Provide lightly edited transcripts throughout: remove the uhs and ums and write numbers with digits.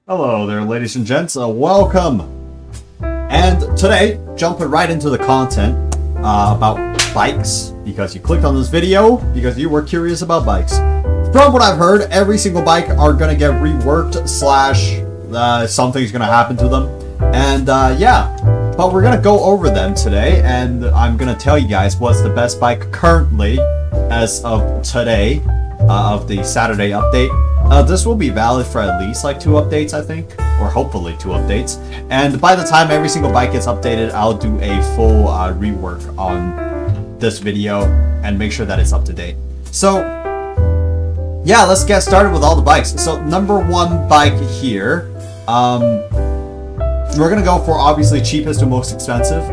Hello there, ladies and gents. Welcome. And today, jumping right into the content about bikes, because you clicked on this video because you were curious about bikes. From what I've heard, every single bike are gonna get reworked slash something's gonna happen to them. And yeah, but we're gonna go over them today, and I'm gonna tell you guys what's the best bike currently as of today of the Saturday update. This will be valid for at least like 2 updates, I think, or hopefully 2 updates. And by the time every single bike gets updated, I'll do a full rework on this video and make sure that it's up to date. So yeah, let's get started with all the bikes. So number 1 bike here, we're gonna go for obviously cheapest to most expensive,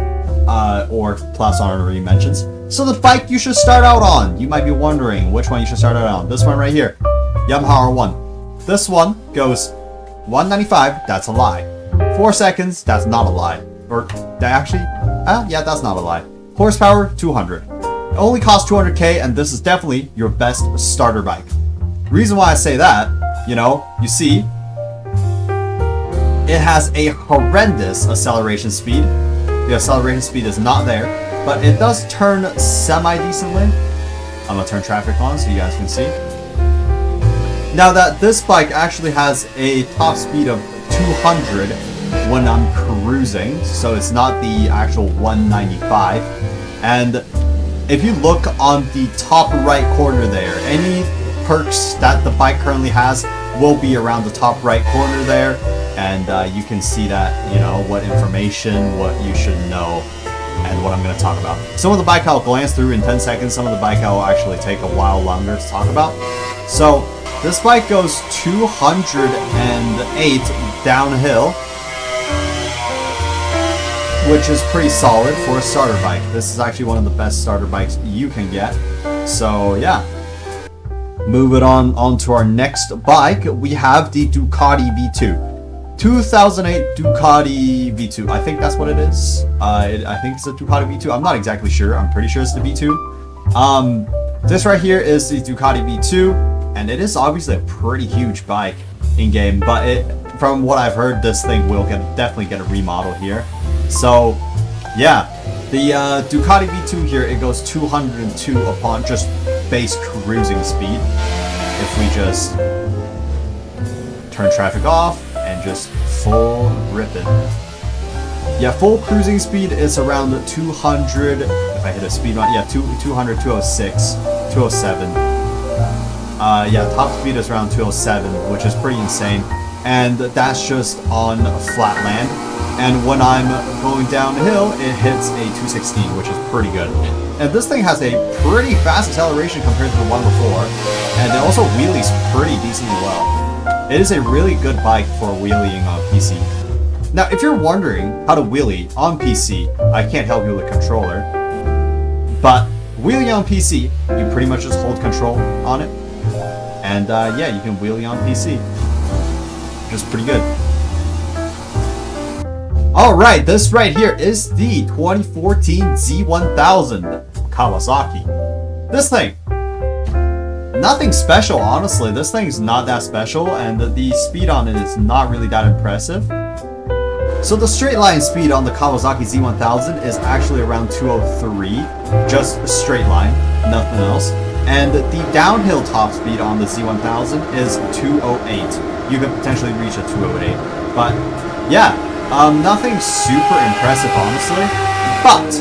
or plus honorary mentions. So the bike you should start out on, you might be wondering which one you should start out on. This one right here, Yamaha R1. This one goes 195, that's a lie. 4 seconds, that's not a lie. Or, actually, yeah, that's not a lie. Horsepower, 200. It only costs 200k, and this is definitely your best starter bike. Reason why I say that, you see, it has a horrendous acceleration speed. The acceleration speed is not there, but it does turn semi-decently. I'm gonna turn traffic on so you guys can see. Now that this bike actually has a top speed of 200 when I'm cruising, so it's not the actual 195. And if you look on the top right corner there, any perks that the bike currently has will be around the top right corner there. And you can see that, what information, what you should know, and what I'm going to talk about. Some of the bike I'll glance through in 10 seconds, some of the bike I'll actually take a while longer to talk about. So this bike goes 208 downhill, which is pretty solid for a starter bike. This is actually one of the best starter bikes you can get. So yeah. Moving on to our next bike, we have the Ducati V2. 2008 Ducati V2. I think that's what it is. I think it's a Ducati V2. I'm not exactly sure. I'm pretty sure it's the V2. This right here is the Ducati V2, and it is obviously a pretty huge bike in game. But from what I've heard, this thing will definitely get a remodel here. So yeah, the Ducati V2 here, it goes 202 upon just base cruising speed. If we just turn traffic off and just full rip it. Yeah, full cruising speed is around 200. If I hit a speed run, yeah, 200, 206, 207. Yeah, top speed is around 207, which is pretty insane. And that's just on flat land. And when I'm going downhill, it hits a 216, which is pretty good. And this thing has a pretty fast acceleration compared to the one before. And it also wheelies pretty decently well. It is a really good bike for wheeling on PC. Now, if you're wondering how to wheelie on PC, I can't help you with a controller. But wheeling on PC, you pretty much just hold control on it. And yeah, you can wheelie on PC. Which is pretty good. Alright, this right here is the 2014 Z1000 Kawasaki. This thing, nothing special, honestly. This thing's not that special, and the speed on it is not really that impressive. So the straight line speed on the Kawasaki Z1000 is actually around 203, just a straight line, nothing else. And the downhill top speed on the Z1000 is 208. You could potentially reach a 208, but yeah, nothing super impressive, honestly. But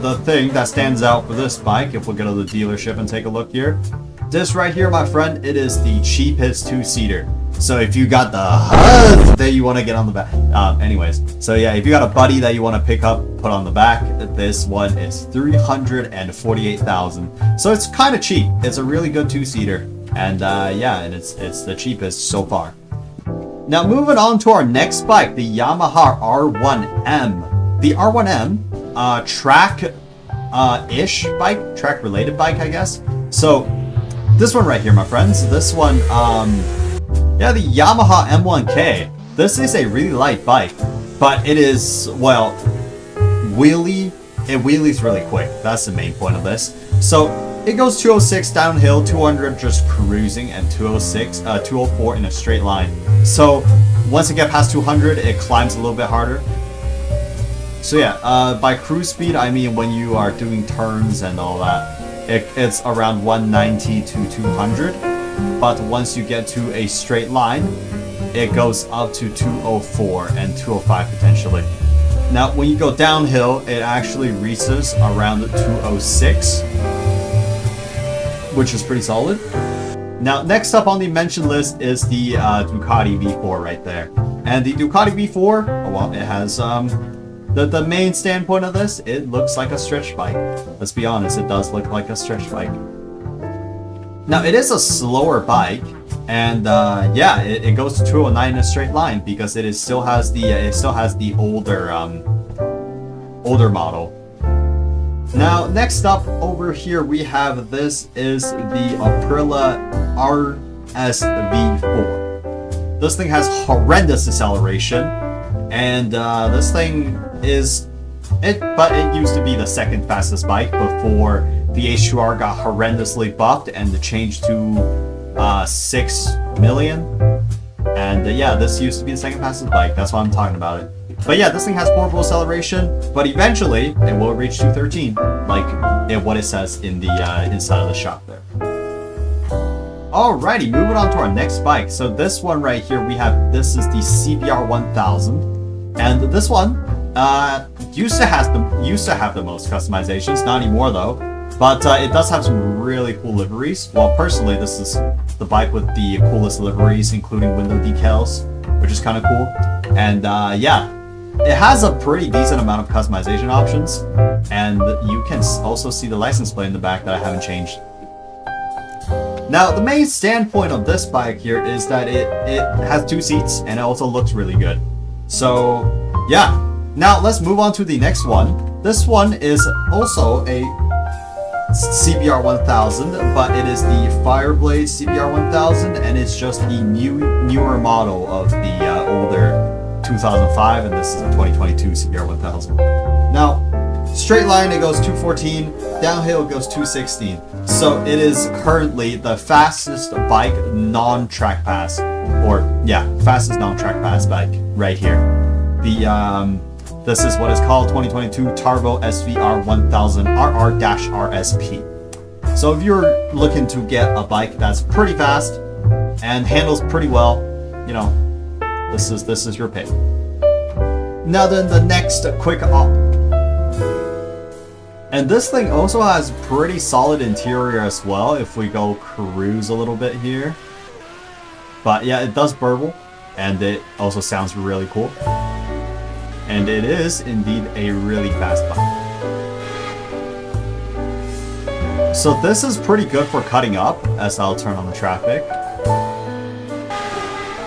the thing that stands out for this bike, if we go to the dealership and take a look here, this right here, my friend, it is the cheapest 2-seater. So if you got the husband that you want to get on the back, anyways, so yeah, if you got a buddy that you want to pick up, put on the back, this one is 348,000. So it's kind of cheap. It's a really good 2-seater, and yeah, and it's the cheapest so far. Now moving on to our next bike, the Yamaha R1M. The R1M, track-ish bike, track-related bike, I guess. So this one right here, my friends, this one, yeah, the Yamaha M1K. This is a really light bike, but it is, well, it wheelies really quick. That's the main point of this. So it goes 206 downhill, 200 just cruising, and 204 in a straight line. So once it gets past 200, it climbs a little bit harder. So yeah, by cruise speed, I mean when you are doing turns and all that, it's around 190 to 200. But once you get to a straight line, it goes up to 204 and 205 potentially. Now, when you go downhill, it actually reaches around 206, which is pretty solid. Now, next up on the mention list is the Ducati V4 right there. And the Ducati V4, well, it has the main standpoint of this, it looks like a stretch bike. Let's be honest, it does look like a stretch bike. Now, it is a slower bike, and yeah, it goes to 209 in a straight line because it still has the older model. Now, next up over here we have this is the Aprilia RSV4. This thing has horrendous acceleration, and this thing but it used to be the second fastest bike before the H2R got horrendously buffed and changed to 6 million. And yeah, this used to be the second fastest bike. That's why I'm talking about it. But yeah, this thing has horrible acceleration, but eventually it will reach 213, like what it says in the inside of the shop there. Alrighty, moving on to our next bike. So this one right here, this is the CBR 1000, and this one used to have the most customizations, not anymore though. But it does have some really cool liveries. Well, personally, this is the bike with the coolest liveries, including window decals, which is kind of cool. And yeah, it has a pretty decent amount of customization options. And you can also see the license plate in the back that I haven't changed. Now, the main standpoint of this bike here is that it has 2 seats, and it also looks really good. So, yeah. Now, let's move on to the next one. This one is also a CBR 1000, but it is the Fireblade CBR 1000, and it's just the newer model of the older 2005, and this is a 2022 CBR 1000. Now, straight line it goes 214, downhill it goes 216. So it is currently the fastest bike non-track pass, or yeah, fastest non-track pass bike right here. This is what is called 2022 Turbo SVR 1000 RR-RSP. So if you're looking to get a bike that's pretty fast and handles pretty well, you know, this is your pick. Now then, the next quick up. And this thing also has pretty solid interior as well if we go cruise a little bit here. But yeah, it does burble, and it also sounds really cool. And it is indeed a really fast bike. So this is pretty good for cutting up, as I'll turn on the traffic.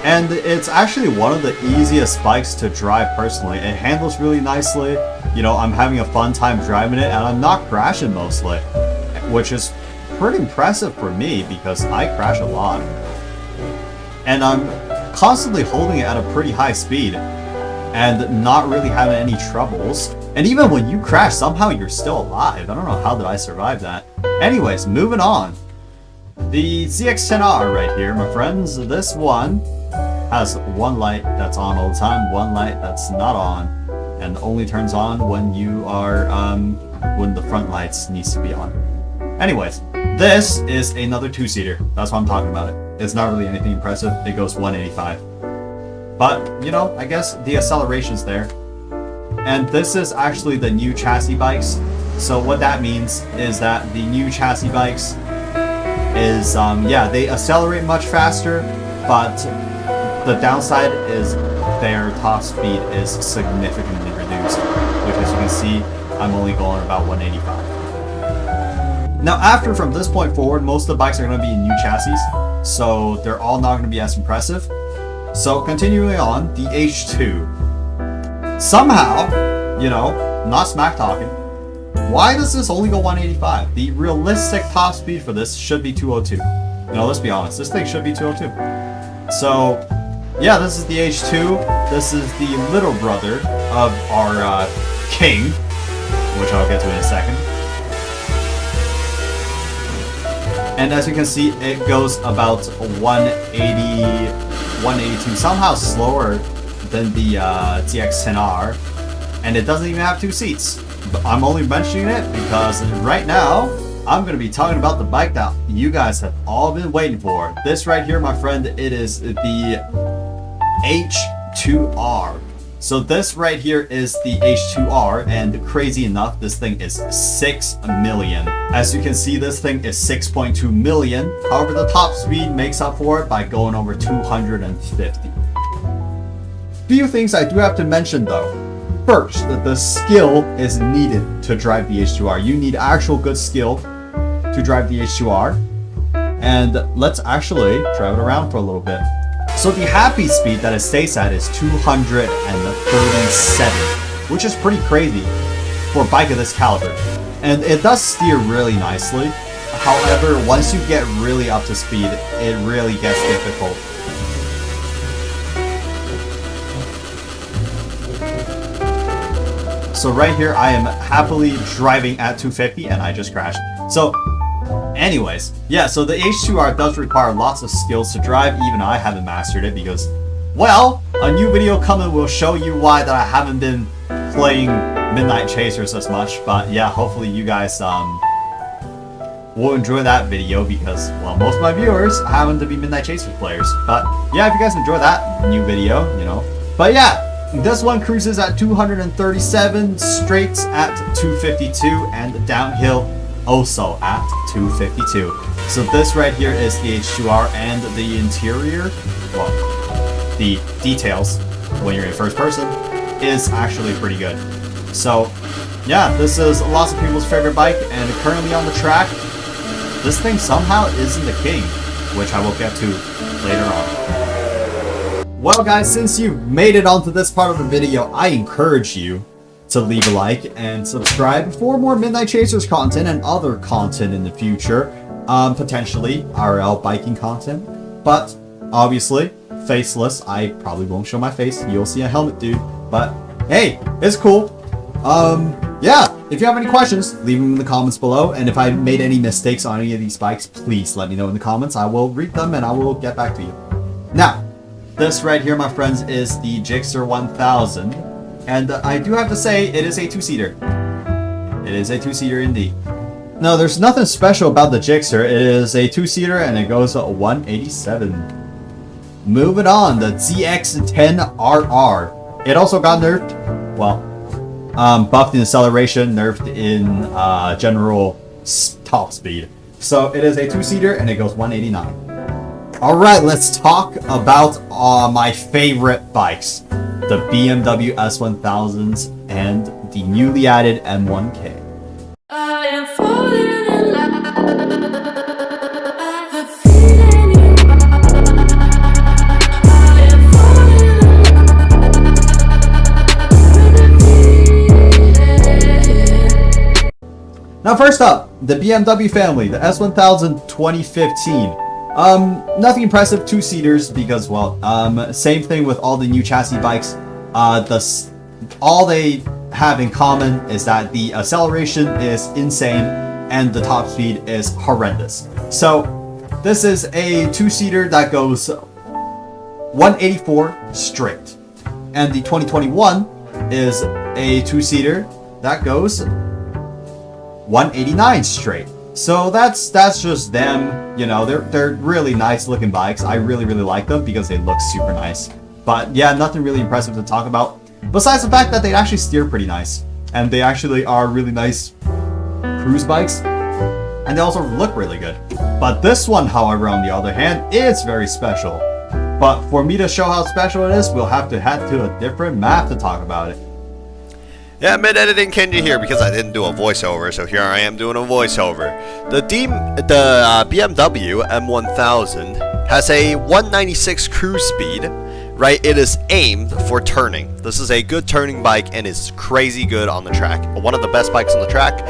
And it's actually one of the easiest bikes to drive personally. It handles really nicely. You know, I'm having a fun time driving it, and I'm not crashing mostly, which is pretty impressive for me because I crash a lot. And I'm constantly holding it at a pretty high speed and not really having any troubles. And even when you crash, somehow you're still alive. I don't know how did I survive that. Anyways, moving on. The ZX10R right here, my friends. This one has one light that's on all the time, one light that's not on, and only turns on when you are when the front lights needs to be on. Anyways, this is another 2-seater. That's why I'm talking about it. It's not really anything impressive. It goes 185. But, you know, I guess the acceleration's there. And this is actually the new chassis bikes. So what that means is that the new chassis bikes is, yeah, they accelerate much faster, but the downside is their top speed is significantly reduced, which as you can see, I'm only going about 185. Now from this point forward, most of the bikes are going to be in new chassis, so they're all not going to be as impressive. So continuing on, the H2. Somehow, you know, not smack talking, why does this only go 185? The realistic top speed for this should be 202. You know, let's be honest, this thing should be 202. So, yeah, this is the H2. This is the little brother of our king, which I'll get to in a second. And as you can see, it goes about 180, 182, somehow slower than the ZX10R. And it doesn't even have 2 seats. But I'm only mentioning it because right now, I'm going to be talking about the bike that you guys have all been waiting for. This right here, my friend, it is the H2R. So this right here is the H2R, and crazy enough, this thing is 6 million. As you can see, this thing is 6.2 million. However, the top speed makes up for it by going over 250. Few things I do have to mention though. First, that the skill is needed to drive the H2R. You need actual good skill to drive the H2R. And let's actually drive it around for a little bit. So the happy speed that it stays at is 237, which is pretty crazy for a bike of this caliber. And it does steer really nicely. However, once you get really up to speed, it really gets difficult. So right here, I am happily driving at 250 and I just crashed. So anyways, yeah, so the H2R does require lots of skills to drive. Even I haven't mastered it because, well, a new video coming will show you why that I haven't been playing Midnight Chasers as much. But yeah, hopefully you guys will enjoy that video because, well, most of my viewers happen to be Midnight Chasers players. But yeah, if you guys enjoy that new video, you know. But yeah, this one cruises at 237, straights at 252, and downhill also at 252. So this right here is the H2R, and the interior, well, the details when you're in first person is actually pretty good. So yeah, this is lots of people's favorite bike, and currently on the track, this thing somehow isn't the king, which I will get to later on. Well guys, since you've made it onto this part of the video, I encourage you to leave a like and subscribe for more Midnight Chasers content and other content in the future. Potentially RL biking content, but obviously faceless. I probably won't show my face. You'll see a helmet dude, but hey, it's cool. Yeah, if you have any questions, leave them in the comments below, and if I made any mistakes on any of these bikes, please let me know in the comments. I will read them and I will get back to you. Now, this right here, my friends, is the Gixxer 1000. And I do have to say, it is a 2-seater. It is a 2-seater indeed. No, there's nothing special about the Gixxer. It is a 2-seater and it goes at 187. Moving on, the ZX1000. It also got nerfed. Well, buffed in acceleration, nerfed in general top speed. So it is a 2-seater and it goes 189. Alright, let's talk about my favorite bikes. The BMW S1000s and the newly added M1K. I am falling in love. The feeling. Now first up, the BMW family, the S1000 2015. Nothing impressive, 2-seaters because, well, same thing with all the new chassis bikes. All they have in common is that the acceleration is insane and the top speed is horrendous. So this is a 2-seater that goes 184 straight, and the 2021 is a 2-seater that goes 189 straight. So that's just them, you know, they're really nice looking bikes. I really like them because they look super nice. But yeah, nothing really impressive to talk about, besides the fact that they actually steer pretty nice. And they actually are really nice cruise bikes. And they also look really good. But this one, however, on the other hand, is very special. But for me to show how special it is, we'll have to head to a different map to talk about it. Yeah, mid-editing Kenji here because I didn't do a voiceover, so here I am doing a voiceover. The BMW M1000 has a 196 cruise speed, right? It is aimed for turning. This is a good turning bike and is crazy good on the track. One of the best bikes on the track.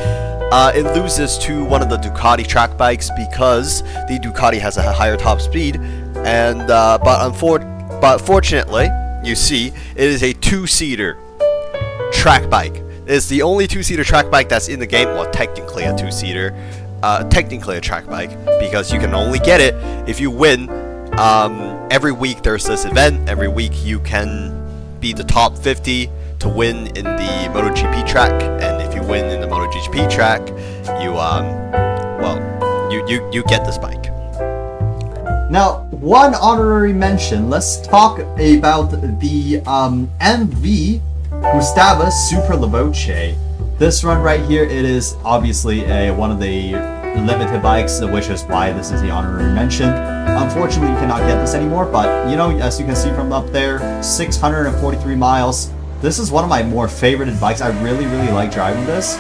It loses to one of the Ducati track bikes because the Ducati has a higher top speed, and but fortunately, you see, it is a 2-seater track bike. It's the only 2-seater track bike that's in the game. Well, technically a 2-seater. technically a track bike, because you can only get it if you win. Every week there's this event. Every week you can be the top 50 to win in the MotoGP track, and if you win in the MotoGP track, you you get this bike. Now, one honorary mention. Let's talk about the MV Gustava Super Levoce. This one right here, it is obviously one of the limited bikes, which is why this is the honorary mention. Unfortunately, you cannot get this anymore, but you know, as you can see from up there, 643 miles. This is one of my more favorited bikes. I really like driving this.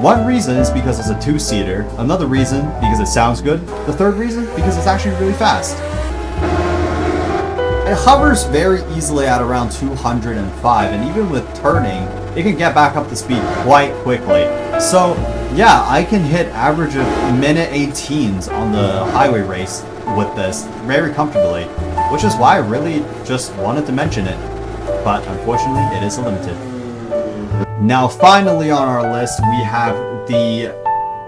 One reason is because it's a two-seater. Another reason, because it sounds good. The third reason, because it's actually really fast. It hovers very easily at around 205, and even with turning, it can get back up to speed quite quickly. So yeah, I can hit average of minute 18s on the highway race with this very comfortably, which is why I really just wanted to mention it. But unfortunately, it is limited. Now finally on our list, we have the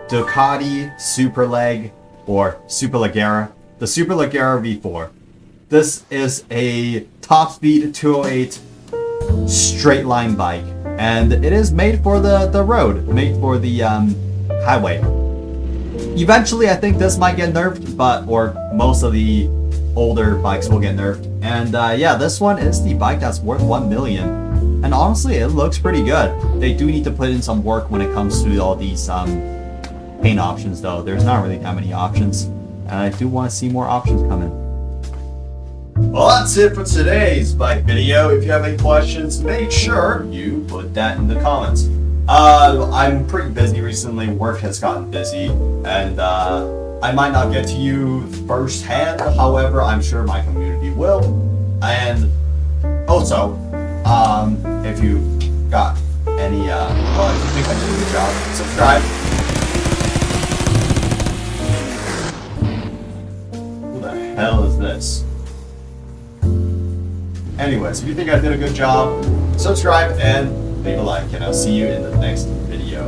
Ducati Superleg, or Superleggera, the Superleggera V4. This is a top speed 208 straight line bike, and it is made for the road, made for the highway. Eventually, I think this might get nerfed, or most of the older bikes will get nerfed. And yeah, this one is the bike that's worth 1 million. And honestly, it looks pretty good. They do need to put in some work when it comes to all these paint options, though. There's not really that many options, and I do want to see more options come in. Well, that's it for today's bike video. If you have any questions, make sure you put that in the comments. I'm pretty busy recently. Work has gotten busy, and I might not get to you firsthand. However, I'm sure my community will. And also, if you got any, well, if you think I did a good job, subscribe. Who the hell is this? Anyways, if you think I did a good job, subscribe and leave a like, and I'll see you in the next video.